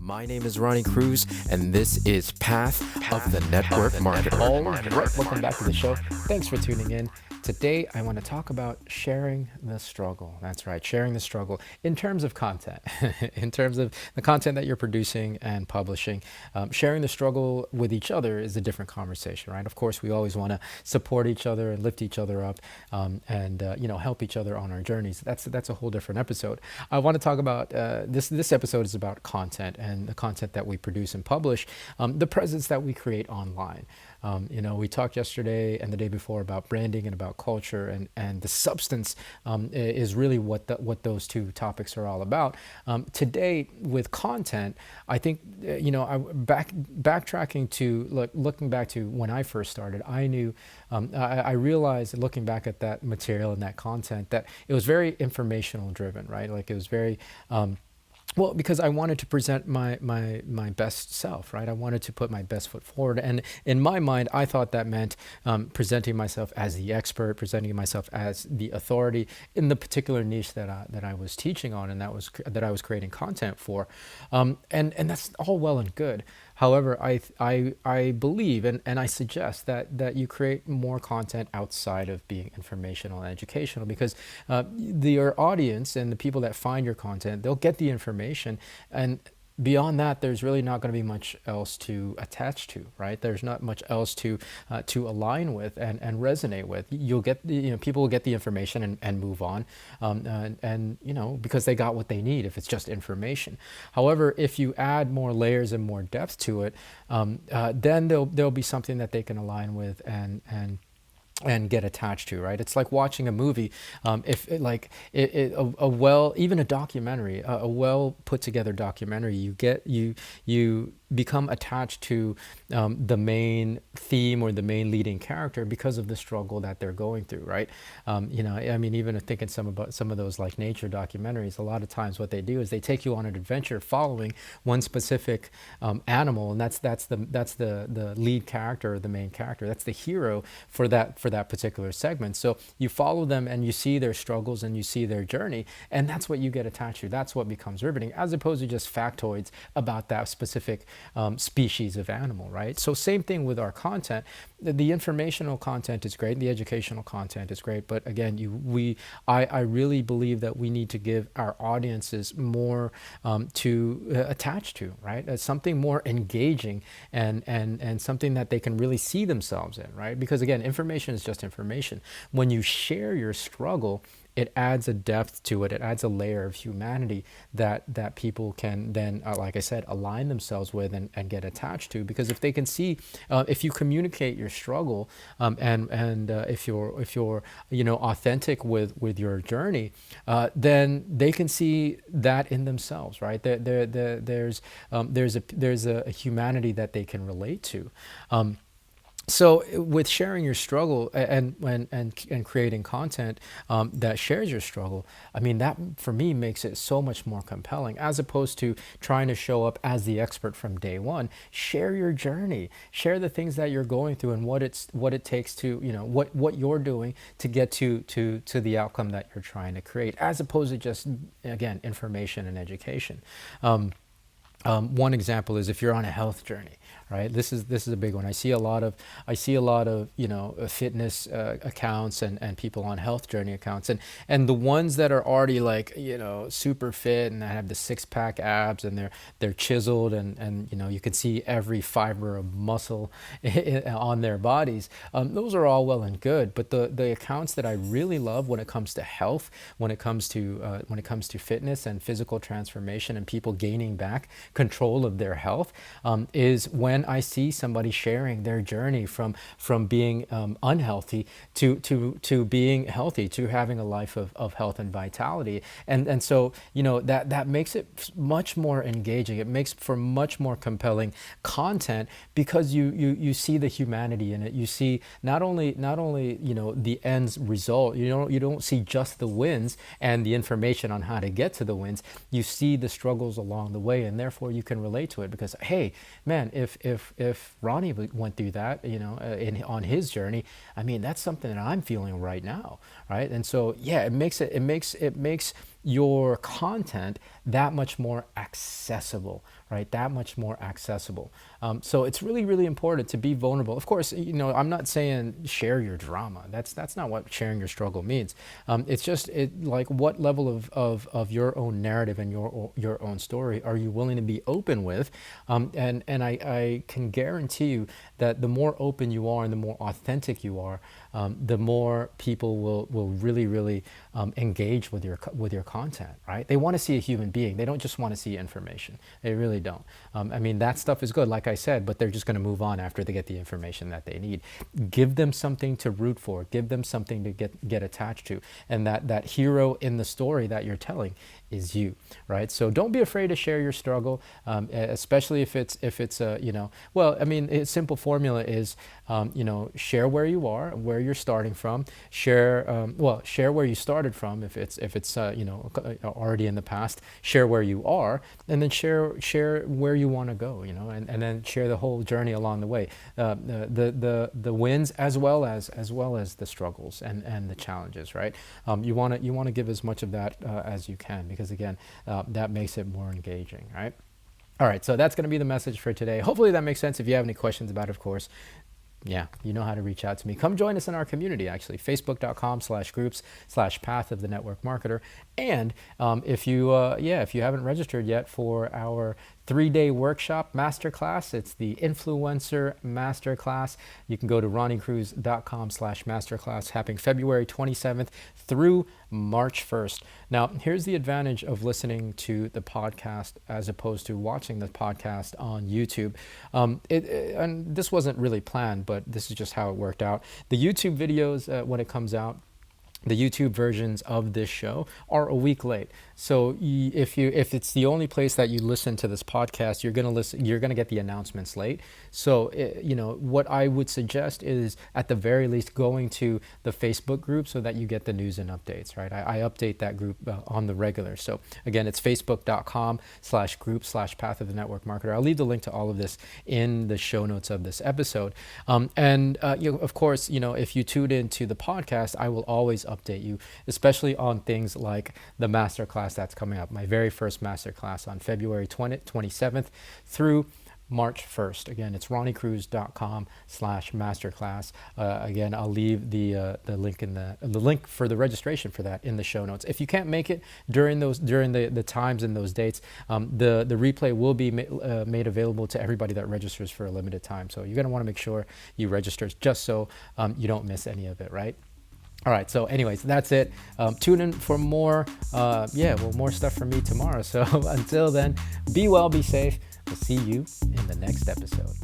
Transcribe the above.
My name is Ronnie Cruz, and this is Path of the Network Marketer. All right, welcome back to the show. Thanks for tuning in. Today, I want to talk about sharing the struggle. That's right, sharing the struggle in terms of content, in terms of the content that you're producing and publishing. Sharing the struggle with each other is a different conversation, right? Of course, we always want to support each other and lift each other up, and help each other on our journeys. That's a whole different episode. I want to talk about this episode is about content and the content that we produce and publish, the presence that we create online. We talked yesterday and the day before about branding and about culture, and the substance is really what those two topics are all about. Today with content, I think backtracking to looking back to when I first started, I knew I realized, looking back at that material and that content, that it was very informational driven, right? Like it was very well, because I wanted to present my best self, right? I wanted to put my best foot forward. And in my mind, I thought that meant presenting myself as the expert, presenting myself as the authority in the particular niche that I was teaching on, and that I was creating content for. And that's all well and good. However, I believe and I suggest that you create more content outside of being informational and educational, because your audience and the people that find your content, they'll get the information, and beyond that, there's really not going to be much else to attach to, right? There's not much else to align with and resonate with. You'll get people will get the information and move on, because they got what they need if it's just information. However, if you add more layers and more depth to it, then there'll be something that they can align with and get attached to, right? It's like watching a movie. Even a documentary, a well put together documentary, you become attached to the main theme or the main leading character because of the struggle that they're going through, right? Even thinking some of those like nature documentaries, a lot of times what they do is they take you on an adventure following one specific animal, and that's the lead character or the main character. That's the hero for that particular segment. So you follow them and you see their struggles and you see their journey, and that's what you get attached to. That's what becomes riveting, as opposed to just factoids about that specific species of animal, right? So same thing with our content. The informational content is great, the educational content is great, but again, I really believe that we need to give our audiences more to attach to, right? As something more engaging and something that they can really see themselves in, right? Because again, information is just information. When you share your struggle, it adds a depth to it. It adds a layer of humanity that people can then, like I said, align themselves with and get attached to. Because if they can see, if you communicate your struggle, and if you're authentic with your journey, then they can see that in themselves, right? There's a humanity that they can relate to. So with sharing your struggle and creating content that shares your struggle, that for me makes it so much more compelling, as opposed to trying to show up as the expert from day one. Share your journey, share the things that you're going through and what it takes to, what you're doing to get to the outcome that you're trying to create, as opposed to just, again, information and education. One example is if you're on a health journey, right? This is a big one. I see a lot of fitness accounts and people on health journey accounts, and the ones that are already like super fit and that have the 6-pack abs and they're chiseled and you can see every fiber of muscle on their bodies. Those are all well and good, but the accounts that I really love when it comes to health, when it comes to fitness and physical transformation and people gaining back control of their health, is when I see somebody sharing their journey from being unhealthy to being healthy, to having a life of health and vitality, and so that makes it much more engaging. It makes for much more compelling content, because you see the humanity in it. You see not only the end result. You don't see just the wins and the information on how to get to the wins. You see the struggles along the way, and therefore you can relate to it, because hey, man, if Ronnie went through that, on his journey, that's something that I'm feeling right now, right? And so yeah, it makes your content that much more accessible, right? That much more accessible. So it's really, really important to be vulnerable. Of course, I'm not saying share your drama. That's not what sharing your struggle means. It's just like what level of your own narrative and your own story are you willing to be open with? And I can guarantee you that the more open you are and the more authentic you are, the more people will really, really engage with your content, right? They want to see a human being. They don't just want to see information. They really don't. I mean, that stuff is good, like I said, but they're just going to move on after they get the information that they need. Give them something to root for. Give them something to get attached to. And that hero in the story that you're telling is you, right? So don't be afraid to share your struggle, especially if it's well, I mean, a simple formula is, share where you are, where you're starting from, share where you started from if it's already in the past, share where you are, and then share where you want to go, and then share the whole journey along the way, the wins as well as the struggles and the challenges, right? You want to give as much of that as you can, because again, that makes it more engaging, right? All right, so that's going to be the message for today. Hopefully that makes sense. If you have any questions about it, of course, yeah, you know how to reach out to me. Come join us in our community, actually, facebook.com/groups/path of the network marketer. And if you haven't registered yet for our 3-day workshop masterclass, it's the Influencer Masterclass. You can go to ronniecruz.com/masterclass, happening February 27th through March 1st. Now, here's the advantage of listening to the podcast as opposed to watching the podcast on YouTube. And this wasn't really planned, but this is just how it worked out. The YouTube videos, when it comes out, the YouTube versions of this show are a week late. So if it's the only place that you listen to this podcast, you're gonna get the announcements late. So what I would suggest is at the very least going to the Facebook group so that you get the news and updates, right? I update that group on the regular. So again, it's facebook.com/group/path of the network marketer. I'll leave the link to all of this in the show notes of this episode. Of course, if you tune into the podcast, I will always update you, especially on things like the masterclass that's coming up. My very first masterclass on February 27th through March 1st. Again, it's ronniecruz.com/masterclass. Again, I'll leave the link the link for the registration for that in the show notes. If you can't make it during the times and those dates, the replay will be made available to everybody that registers for a limited time. So you're going to want to make sure you register just so you don't miss any of it, right? All right, so anyways, that's it. Tune in for more stuff from me tomorrow. So until then, be well, be safe. We'll see you in the next episode.